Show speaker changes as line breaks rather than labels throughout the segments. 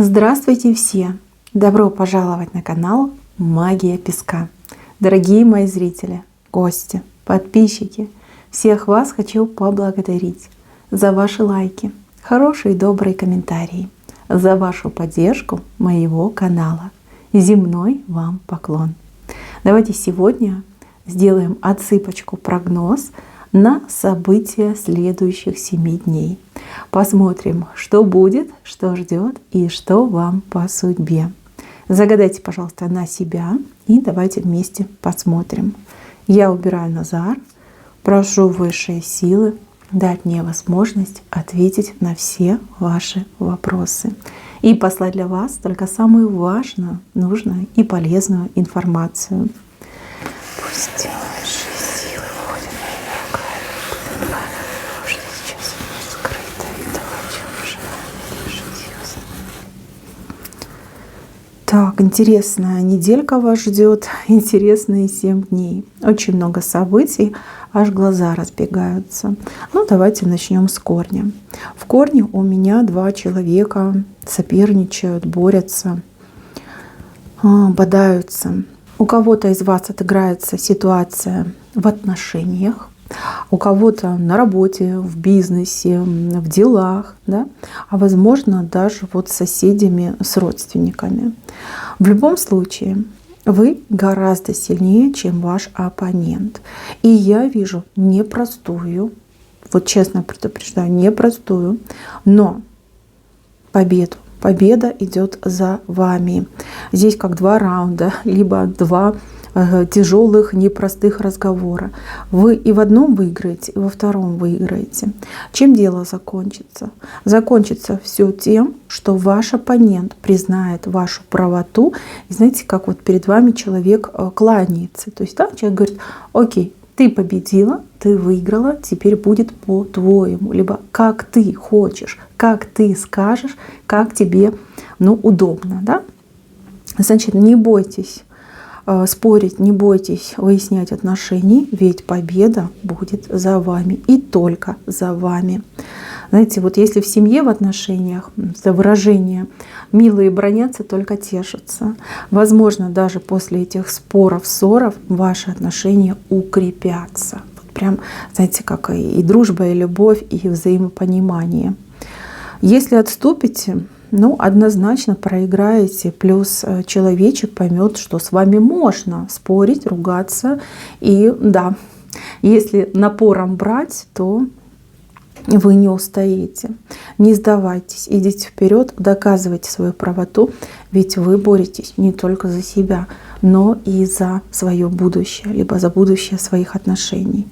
Здравствуйте все! Добро пожаловать на канал Магия Песка. Дорогие мои зрители, гости, подписчики, всех вас хочу поблагодарить за ваши лайки, хорошие и добрые комментарии, за вашу поддержку моего канала. Земной вам поклон. Давайте сегодня сделаем отсыпочку, прогноз на события следующих 7 дней. Посмотрим, что будет, что ждет и что вам по судьбе. Загадайте, пожалуйста, на себя и давайте вместе посмотрим. Я убираю Назар, прошу высшие силы дать мне возможность ответить на все ваши вопросы и послать для вас только самую важную, нужную и полезную информацию. Пусть Так, интересная неделька вас ждет, интересные 7 дней. Очень много событий, аж глаза разбегаются. Ну, давайте начнем с корня. В корне у меня 2 человека соперничают, борются, бодаются. У кого-то из вас отыграется ситуация в отношениях, у кого-то на работе, в бизнесе, в делах, да? А возможно даже вот с соседями, с родственниками. В любом случае вы гораздо сильнее, чем ваш оппонент. И я вижу непростую, вот честно предупреждаю, непростую, но победа идет за вами. Здесь как 2 раунда, либо 2 тяжелых, непростых разговора. Вы и в одном выиграете, и во втором выиграете. Чем дело закончится? Закончится все тем, что ваш оппонент признает вашу правоту. И знаете, как вот перед вами человек кланяется. То есть да, человек говорит: окей, ты победила, ты выиграла, теперь будет по-твоему. Либо как ты хочешь, как ты скажешь, как тебе удобно. Да? Значит, не бойтесь спорить, не бойтесь выяснять отношения, ведь победа будет за вами и только за вами. Знаете, вот если в семье, в отношениях, это выражение «милые бранятся, только тешатся», возможно, даже после этих споров, ссоров ваши отношения укрепятся. Вот прям, знаете, как и дружба, и любовь, и взаимопонимание. Если отступите, однозначно проиграете. Плюс человечек поймет, что с вами можно спорить, ругаться. И да, если напором брать, то вы не устоите. Не сдавайтесь, идите вперед, доказывайте свою правоту, ведь вы боретесь не только за себя, но и за свое будущее, либо за будущее своих отношений.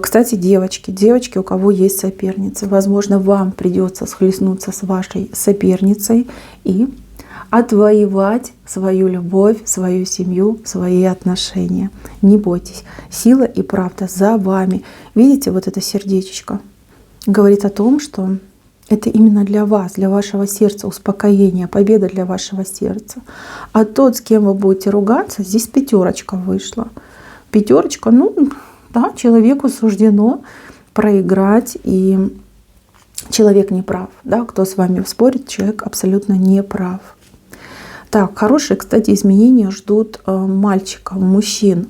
Кстати, девочки, у кого есть соперницы, возможно, вам придется схлестнуться с вашей соперницей и отвоевать свою любовь, свою семью, свои отношения. Не бойтесь, сила и правда за вами. Видите, вот это сердечко говорит о том, что это именно для вас, для вашего сердца успокоение, победа для вашего сердца. А тот, с кем вы будете ругаться, здесь 5 вышла. 5, да, человеку суждено проиграть, и человек не прав. Да? Кто с вами спорит, человек абсолютно не прав. Так, хорошие, кстати, изменения ждут мальчиков, мужчин.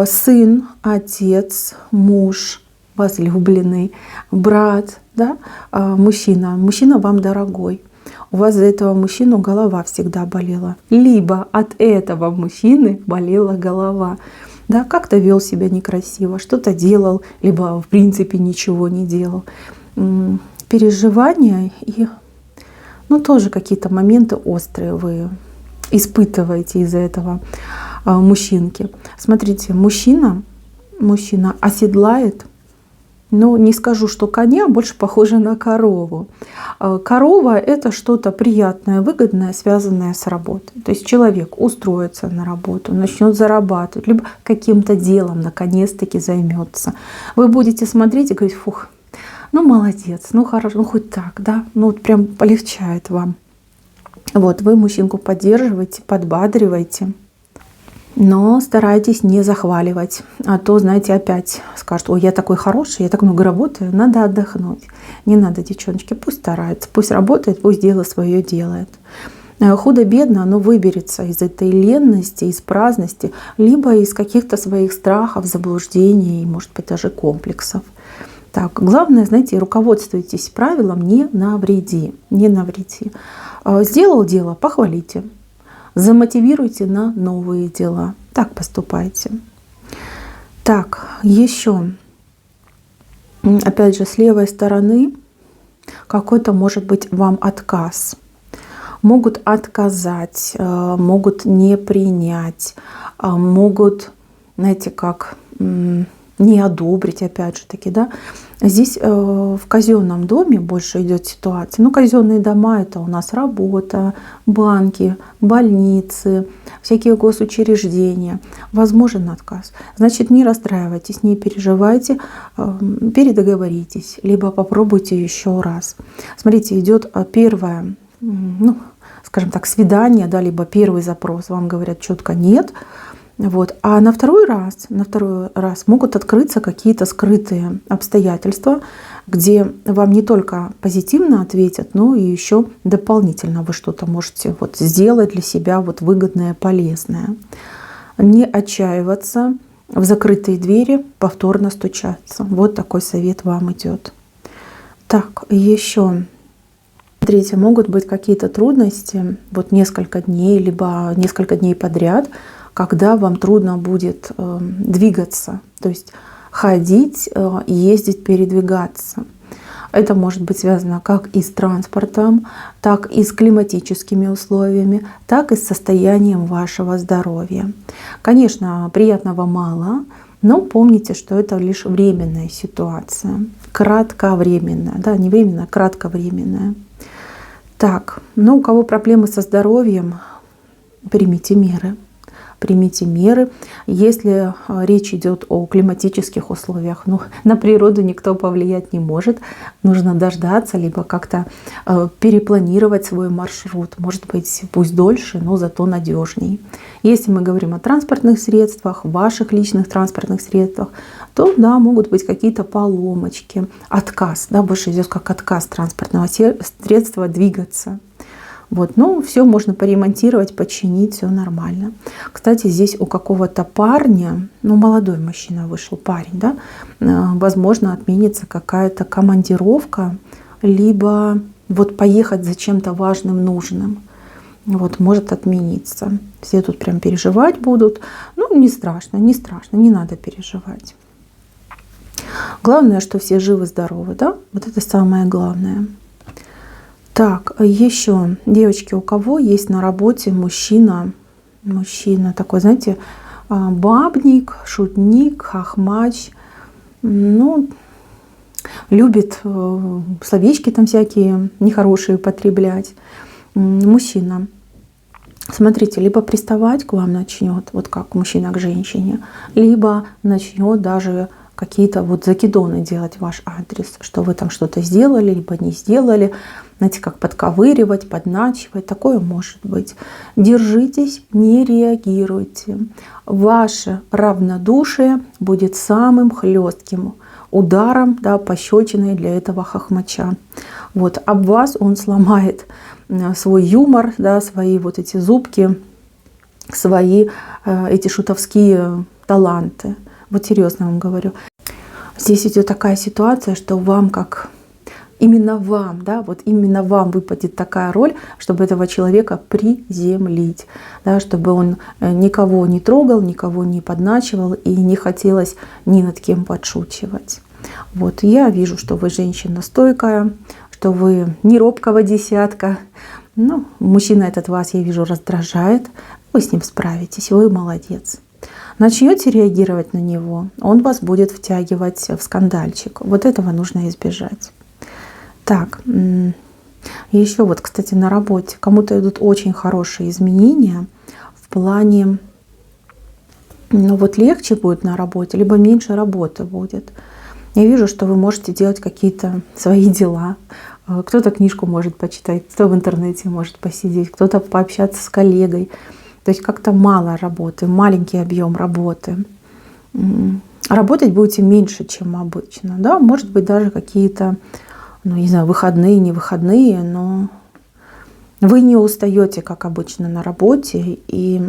Сын, отец, муж, возлюбленный, брат, да? Мужчина вам дорогой. У вас за этого мужчину голова всегда болела. Либо от этого мужчины болела голова. Да, как-то вел себя некрасиво, что-то делал, либо в принципе ничего не делал. Переживания и тоже какие-то моменты острые вы испытываете из-за этого мужчинки. Смотрите, мужчина оседлает, не скажу, что коня, больше похоже на корову. Корова — это что-то приятное, выгодное, связанное с работой. То есть человек устроится на работу, начнет зарабатывать, либо каким-то делом наконец-таки займется. Вы будете смотреть и говорить: фух, молодец, хорошо, хоть так, да, прям полегчает вам. Вот, вы мужчинку поддерживаете, подбадриваете. Но старайтесь не захваливать, а то, знаете, опять скажут: ой, я такой хороший, я так много работаю, надо отдохнуть. Не надо, девчоночки, пусть старается, пусть работает, пусть дело свое делает. Худо-бедно оно выберется из этой ленности, из праздности, либо из каких-то своих страхов, заблуждений, может быть, даже комплексов. Так, главное, знаете, руководствуйтесь правилом «не навреди». Не навреди. Сделал дело — похвалите. Замотивируйте на новые дела. Так поступайте. Так, еще. Опять же, с левой стороны какой-то может быть вам отказ. Могут отказать, могут не принять, могут, знаете, как не одобрить, опять же таки, да. Здесь в казенном доме больше идет ситуация. Ну, казенные дома — это у нас работа, банки, больницы, всякие госучреждения. Возможен отказ. Значит, не расстраивайтесь, не переживайте, передоговоритесь, либо попробуйте еще раз. Смотрите, идет первое, ну, скажем так, свидание, да, либо первый запрос. Вам говорят четко нет. Вот. А на второй раз могут открыться какие-то скрытые обстоятельства, где вам не только позитивно ответят, но и еще дополнительно вы что-то можете вот сделать для себя вот выгодное, полезное. Не отчаиваться, в закрытые двери повторно стучаться. Вот такой совет вам идет. Так, еще. Смотрите, могут быть какие-то трудности, вот несколько дней, либо несколько дней подряд, когда вам трудно будет двигаться, то есть ходить, ездить, передвигаться. Это может быть связано как и с транспортом, так и с климатическими условиями, так и с состоянием вашего здоровья. Конечно, приятного мало, но помните, что это лишь временная ситуация, кратковременная, да, не временная, а кратковременная. Так, ну у кого проблемы со здоровьем, примите меры. Примите меры. Если речь идет о климатических условиях, ну, на природу никто повлиять не может. Нужно дождаться, либо как-то перепланировать свой маршрут. Может быть, пусть дольше, но зато надежней. Если мы говорим о транспортных средствах, ваших личных транспортных средствах, то да, могут быть какие-то поломочки, отказ, да, больше идет как отказ транспортного средства двигаться. Вот, ну, все можно поремонтировать, починить, все нормально. Кстати, здесь у какого-то парня, ну, молодой мужчина вышел, парень, да, возможно, отменится какая-то командировка, либо вот поехать за чем-то важным, нужным. Вот, может отмениться. Все тут прям переживать будут. Ну, не страшно, не страшно, не надо переживать. Главное, что все живы-здоровы, да, вот это самое главное. Так, еще, девочки, у кого есть на работе мужчина такой, знаете, бабник, шутник, хохмач, ну, любит словечки там всякие нехорошие употреблять. Мужчина, смотрите, либо приставать к вам начнет, вот как мужчина к женщине, либо начнет даже какие-то вот закидоны делать в ваш адрес, что вы там что-то сделали, либо не сделали. Знаете, как подковыривать, подначивать. Такое может быть. Держитесь, не реагируйте. Ваше равнодушие будет самым хлестким ударом, да, пощечиной для этого хохмача. Вот, об вас он сломает свой юмор, да, свои вот эти зубки, свои эти шутовские таланты. Вот серьезно вам говорю. Здесь идет такая ситуация, что вам как именно вам, да, вот именно вам выпадет такая роль, чтобы этого человека приземлить, да, чтобы он никого не трогал, никого не подначивал и не хотелось ни над кем подшучивать. Вот, я вижу, что вы женщина стойкая, что вы не робкого десятка. Ну, мужчина этот вас, я вижу, раздражает. Вы с ним справитесь, вы молодец. Начнете реагировать на него, он вас будет втягивать в скандальчик. Вот этого нужно избежать. Так, еще вот, кстати, на работе кому-то идут очень хорошие изменения в плане, ну вот легче будет на работе, либо меньше работы будет. Я вижу, что вы можете делать какие-то свои дела. Кто-то книжку может почитать, кто в интернете может посидеть, кто-то пообщаться с коллегой. То есть как-то мало работы, маленький объем работы. Работать будете меньше, чем обычно. Да? Может быть, даже какие-то, ну, не знаю, выходные, не выходные, но вы не устаете, как обычно, на работе, и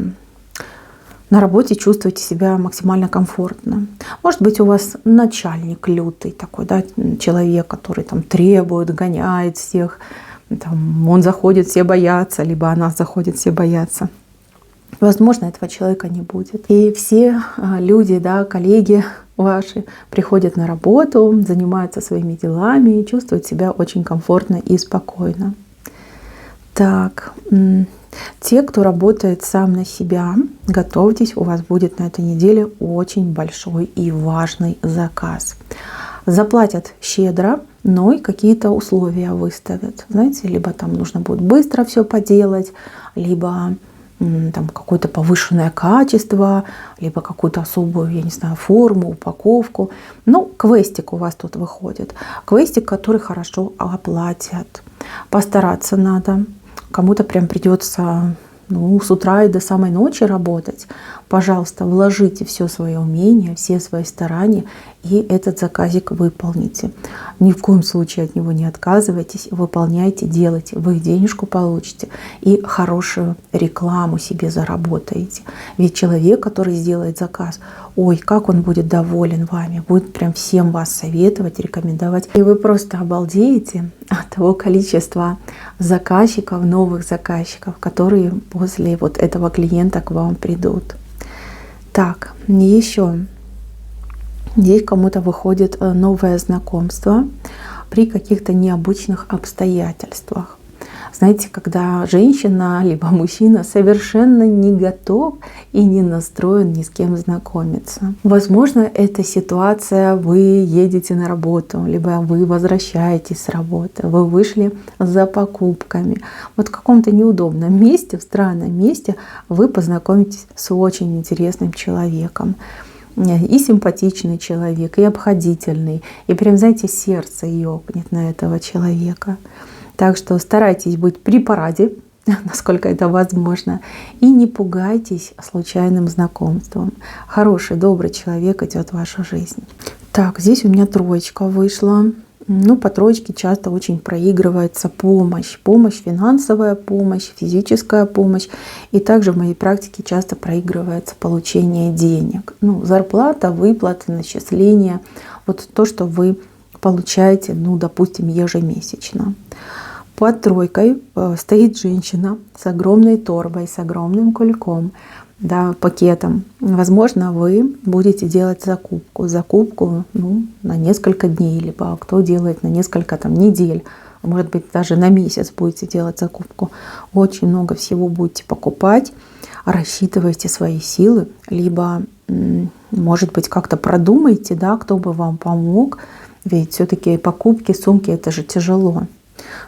на работе чувствуете себя максимально комфортно. Может быть, у вас начальник лютый такой, да, человек, который там требует, гоняет всех, там, он заходит, все боятся, либо она заходит, все боятся. Возможно, этого человека не будет. И все люди, да, коллеги ваши приходят на работу, занимаются своими делами и чувствуют себя очень комфортно и спокойно. Так, те, кто работает сам на себя, готовьтесь, у вас будет на этой неделе очень большой и важный заказ. Заплатят щедро, но и какие-то условия выставят. Знаете, либо там нужно будет быстро все поделать, либо там какое-то повышенное качество, либо какую-то особую, я не знаю, форму, упаковку. Ну, квестик у вас тут выходит. Квестик, который хорошо оплатят. Постараться надо. Кому-то прям придется, ну, с утра и до самой ночи работать. Пожалуйста, вложите все свое умение, все свои старания и этот заказик выполните. Ни в коем случае от него не отказывайтесь, выполняйте, делайте. Вы денежку получите и хорошую рекламу себе заработаете. Ведь человек, который сделает заказ, ой, как он будет доволен вами, будет прям всем вас советовать, рекомендовать. И вы просто обалдеете от того количества заказчиков, новых заказчиков, которые после вот этого клиента к вам придут. Так, еще здесь кому-то выходит новое знакомство при каких-то необычных обстоятельствах. Знаете, когда женщина либо мужчина совершенно не готов и не настроен ни с кем знакомиться. Возможно, эта ситуация: вы едете на работу, либо вы возвращаетесь с работы, вы вышли за покупками. Вот в каком-то неудобном месте, в странном месте вы познакомитесь с очень интересным человеком. И симпатичный человек, и обходительный, и прям, знаете, сердце ёкнет на этого человека. Так что старайтесь быть при параде, насколько это возможно, и не пугайтесь случайным знакомством. Хороший, добрый человек идет в вашу жизнь. Так, здесь у меня троечка вышла. Ну, по троечке часто очень проигрывается помощь. Помощь, финансовая помощь, физическая помощь. И также в моей практике часто проигрывается получение денег. Ну, зарплата, выплаты, начисления. Вот то, что вы получаете, ну, допустим, ежемесячно. Под тройкой стоит женщина с огромной торбой, с огромным кульком, да, пакетом. Возможно, вы будете делать закупку, ну, на несколько дней, либо кто делает на несколько там недель, может быть, даже на месяц будете делать закупку. Очень много всего будете покупать, рассчитывайте свои силы, либо, может быть, как-то продумайте, да, кто бы вам помог, ведь все-таки покупки, сумки — это же тяжело.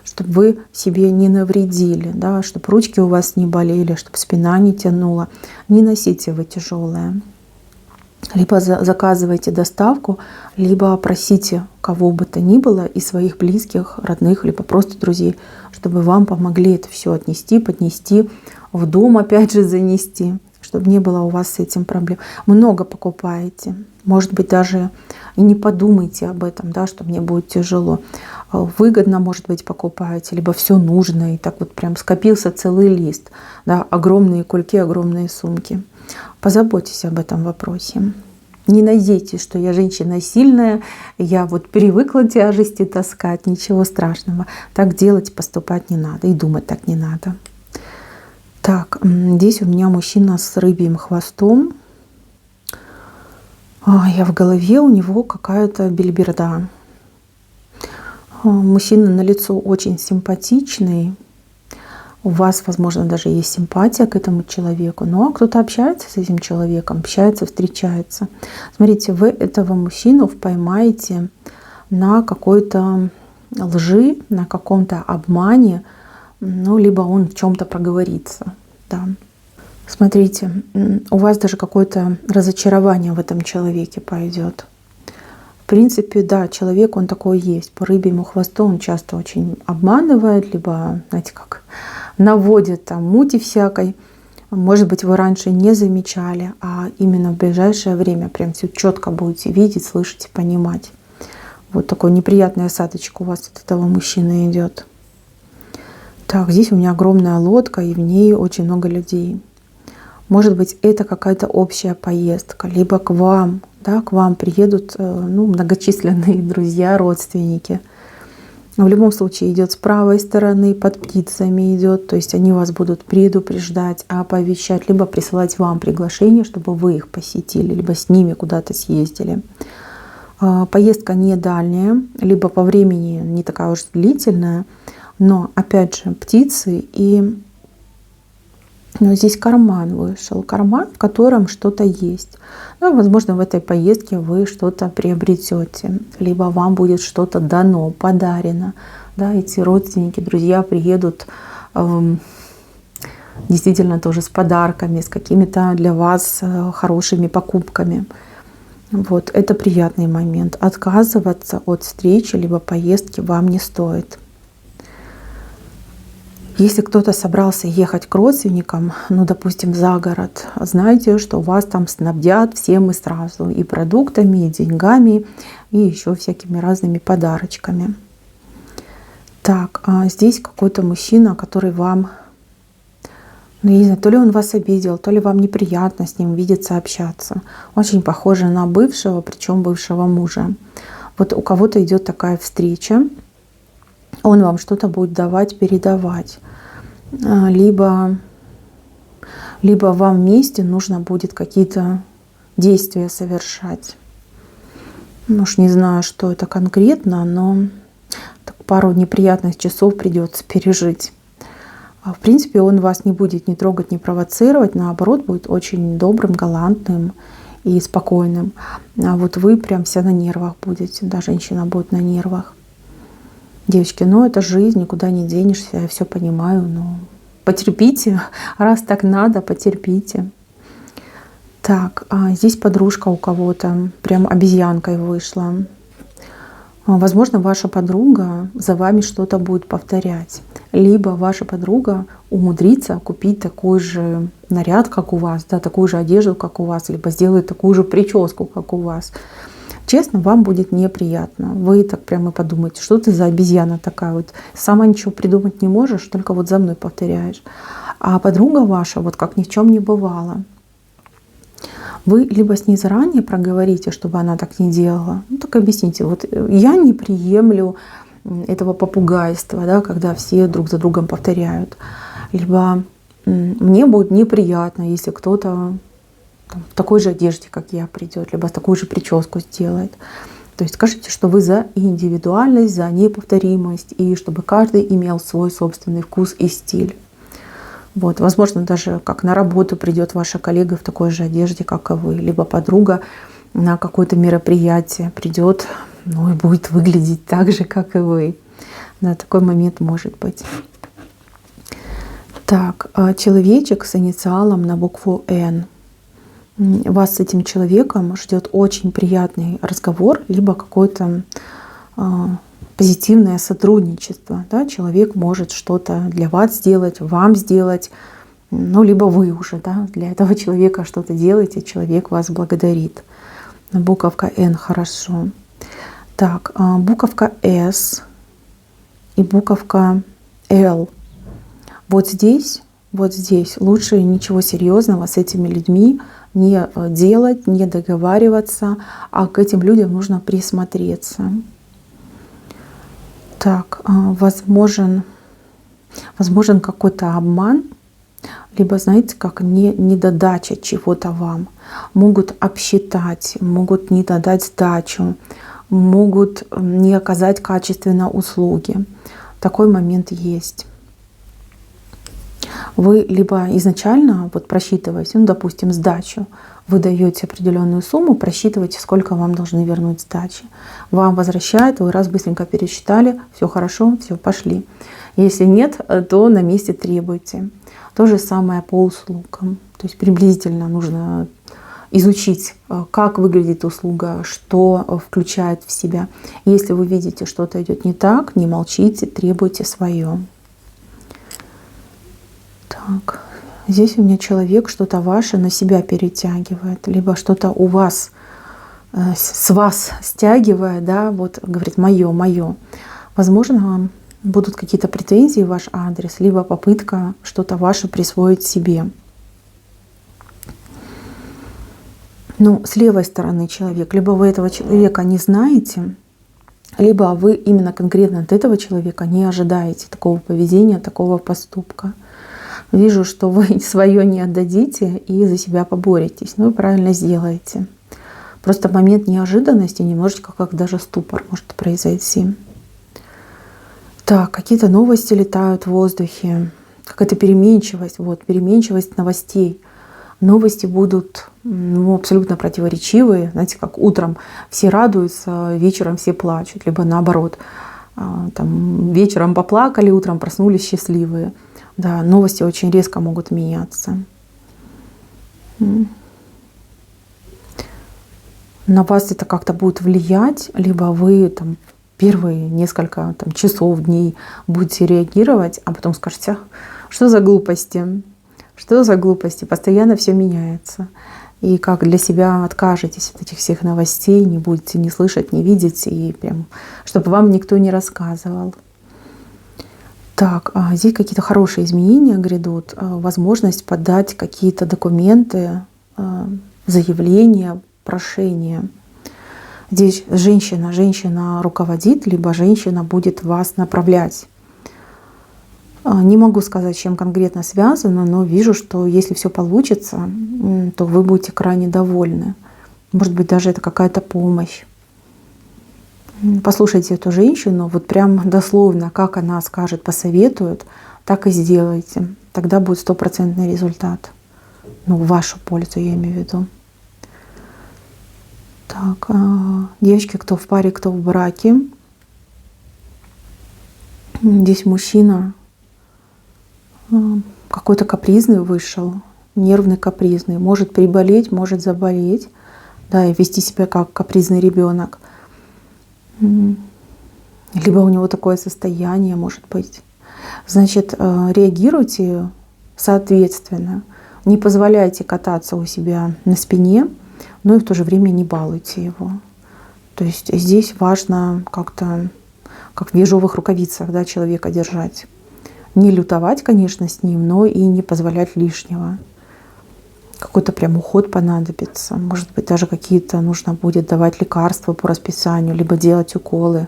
Чтобы вы себе не навредили, да, чтобы ручки у вас не болели, чтобы спина не тянула. Не носите вы тяжелое. Либо заказывайте доставку, либо просите кого бы то ни было из своих близких, родных, либо просто друзей, чтобы вам помогли это все отнести, поднести, в дом опять же занести, чтобы не было у вас с этим проблем. Много покупаете. Может быть, даже и не подумайте об этом, да, что мне будет тяжело. Выгодно, может быть, покупаете, либо все нужно, и так вот прям скопился целый лист, да, огромные кульки, огромные сумки. Позаботьтесь об этом вопросе. Не надейтесь, что я женщина сильная, я вот привыкла тяжести таскать, ничего страшного. Так делать, поступать не надо, и думать так не надо. Так, здесь у меня мужчина с рыбьим хвостом. Я в голове, у него какая-то бельберда. Мужчина на лицо очень симпатичный. У вас, возможно, даже есть симпатия к этому человеку. Ну, а кто-то общается с этим человеком, общается, встречается. Смотрите, вы этого мужчину поймаете на какой-то лжи, на каком-то обмане, ну, либо он в чем-то проговорится. Да. Смотрите, у вас даже какое-то разочарование в этом человеке пойдет. В принципе, да, человек, он такой есть. По рыбьему хвосту он часто очень обманывает, либо, знаете, как наводит там мути всякой. Может быть, вы раньше не замечали, а именно в ближайшее время прям все четко будете видеть, слышать и понимать. Вот такой неприятный осадочек у вас от этого мужчины идет. Так, здесь у меня огромная лодка, и в ней очень много людей. Может быть, это какая-то общая поездка, либо к вам, да, к вам приедут многочисленные друзья, родственники. В любом случае идет с правой стороны, под птицами идет, то есть они вас будут предупреждать, оповещать, либо присылать вам приглашение, чтобы вы их посетили, либо с ними куда-то съездили. Поездка не дальняя, либо по времени не такая уж длительная, но опять же птицы и здесь карман вышел, карман, в котором что-то есть. Возможно, в этой поездке вы что-то приобретете, либо вам будет что-то дано, подарено. Да, эти родственники, друзья приедут действительно тоже с подарками, с какими-то для вас хорошими покупками. Вот, это приятный момент. Отказываться от встречи либо поездки вам не стоит. Если кто-то собрался ехать к родственникам, допустим, за город, знайте, что вас там снабдят всем и сразу. И продуктами, и деньгами, и еще всякими разными подарочками. Так, а здесь какой-то мужчина, который вам, я не знаю, то ли он вас обидел, то ли вам неприятно с ним видеться, общаться. Очень похоже на бывшего, причем бывшего мужа. Вот у кого-то идет такая встреча. Он вам что-то будет давать, передавать. Либо вам вместе нужно будет какие-то действия совершать. Уж не знаю, что это конкретно, но пару неприятных часов придется пережить. В принципе, он вас не будет ни трогать, ни провоцировать, наоборот, будет очень добрым, галантным и спокойным. А вот вы прям вся на нервах будете, да, женщина будет на нервах. Девочки, это жизнь, никуда не денешься, я все понимаю, но потерпите, раз так надо, потерпите. Так, а здесь подружка у кого-то прям обезьянкой вышла. Возможно, ваша подруга за вами что-то будет повторять. Либо ваша подруга умудрится купить такой же наряд, как у вас, да, такую же одежду, как у вас, либо сделает такую же прическу, как у вас. Честно, вам будет неприятно. Вы так прямо подумаете, что ты за обезьяна такая, вот сама ничего придумать не можешь, только вот за мной повторяешь. А подруга ваша, вот как ни в чем не бывало. Вы либо с ней заранее проговорите, чтобы она так не делала, так объясните, вот я не приемлю этого попугайства, да, когда все друг за другом повторяют. Либо мне будет неприятно, если кто-то в такой же одежде, как я, придет, либо такую же прическу сделает. То есть скажите, что вы за индивидуальность, за неповторимость, и чтобы каждый имел свой собственный вкус и стиль. Вот. Возможно, даже как на работу придет ваша коллега в такой же одежде, как и вы, либо подруга на какое-то мероприятие придет, и будет выглядеть так же, как и вы. Да, такой момент может быть. Так, человечек с инициалом на букву Н. Вас с этим человеком ждет очень приятный разговор, либо какое-то позитивное сотрудничество. Да? Человек может что-то для вас сделать, вам сделать, либо вы уже, да, для этого человека что-то делаете, человек вас благодарит. Буковка Н хорошо. Так, буковка С и буковка Л. Вот здесь лучше ничего серьезного с этими людьми не делать, не договариваться, а к этим людям нужно присмотреться. Так, возможен какой-то обман, либо, знаете, как недодача чего-то вам. Могут обсчитать, могут не додать сдачу, могут не оказать качественно услуги. Такой момент есть. Вы либо изначально, просчитываете, допустим, сдачу, вы даете определенную сумму, просчитываете, сколько вам должны вернуть сдачи. Вам возвращают, вы раз быстренько пересчитали, все хорошо, все, пошли. Если нет, то на месте требуйте. То же самое по услугам. То есть приблизительно нужно изучить, как выглядит услуга, что включает в себя. Если вы видите, что-то идет не так, не молчите, требуйте свое. Так, Здесь у меня человек что-то ваше на себя перетягивает, либо что-то у вас, с вас стягивает, да, вот говорит мое, мое. Возможно, будут какие-то претензии в ваш адрес, либо попытка что-то ваше присвоить себе. Ну, с левой стороны человек, либо вы этого человека не знаете, либо вы именно конкретно от этого человека не ожидаете такого поведения, такого поступка. Вижу, что вы свое не отдадите и за себя поборетесь. Ну и правильно сделаете. Просто момент неожиданности, немножечко как даже ступор может произойти. Так, какие-то новости летают в воздухе. Какая-то переменчивость. Вот, переменчивость новостей. Новости будут абсолютно противоречивые. Знаете, как утром все радуются, вечером все плачут. Либо наоборот. Там, вечером поплакали, утром проснулись счастливые. Да, новости очень резко могут меняться. На вас это как-то будет влиять, либо вы там первые несколько часов, дней будете реагировать, а потом скажете: что за глупости, что за глупости, постоянно все меняется. И как для себя откажетесь от этих всех новостей, не будете ни слышать, ни видеть, и прям, чтобы вам никто не рассказывал. Так, здесь какие-то хорошие изменения грядут, возможность подать какие-то документы, заявления, прошения. Здесь женщина руководит, либо женщина будет вас направлять. Не могу сказать, с чем конкретно связано, но вижу, что если все получится, то вы будете крайне довольны. Может быть, даже это какая-то помощь. Послушайте эту женщину, вот прям дословно, как она скажет, посоветует, так и сделайте. Тогда будет 100% результат. Ну, в вашу пользу, я имею в виду. Так, девочки, кто в паре, кто в браке. Здесь мужчина какой-то капризный вышел, нервный, капризный. Может приболеть, может заболеть, да, и вести себя как капризный ребенок. Либо у него такое состояние может быть. Значит, реагируйте соответственно. Не позволяйте кататься у себя на спине, но и в то же время не балуйте его. То есть здесь важно как-то, как в ежовых рукавицах, да, человека держать. Не лютовать, конечно, с ним, но и не позволять лишнего. Какой-то прям уход понадобится. Может быть, даже какие-то нужно будет давать лекарства по расписанию, либо делать уколы.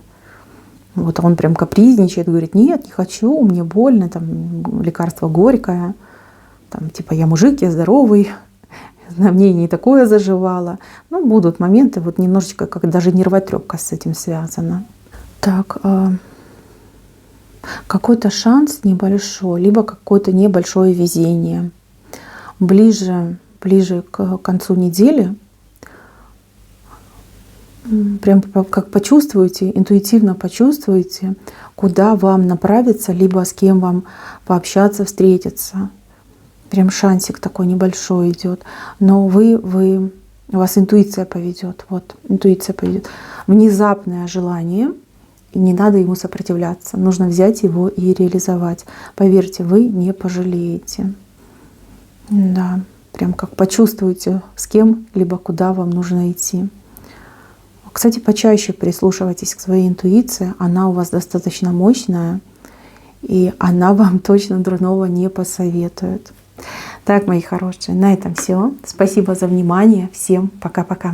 Вот он прям капризничает, говорит: нет, не хочу, мне больно, там лекарство горькое, там типа я мужик, я здоровый, на мне не такое заживало. Ну, будут моменты, вот немножечко как даже нервотрепка с этим связана. Так, какой-то шанс небольшой, либо какое-то небольшое везение. Ближе к концу недели прям как почувствуете, интуитивно почувствуете, куда вам направиться, либо с кем вам пообщаться, встретиться. Прям шансик такой небольшой идет. Но у вас интуиция поведет. Вот, интуиция поведет. Внезапное желание, и не надо ему сопротивляться. Нужно взять его и реализовать. Поверьте, вы не пожалеете. Да. Прям как почувствуете, с кем, либо куда вам нужно идти. Кстати, почаще прислушивайтесь к своей интуиции. Она у вас достаточно мощная, и она вам точно дурного не посоветует. Так, мои хорошие, на этом все. Спасибо за внимание. Всем пока-пока.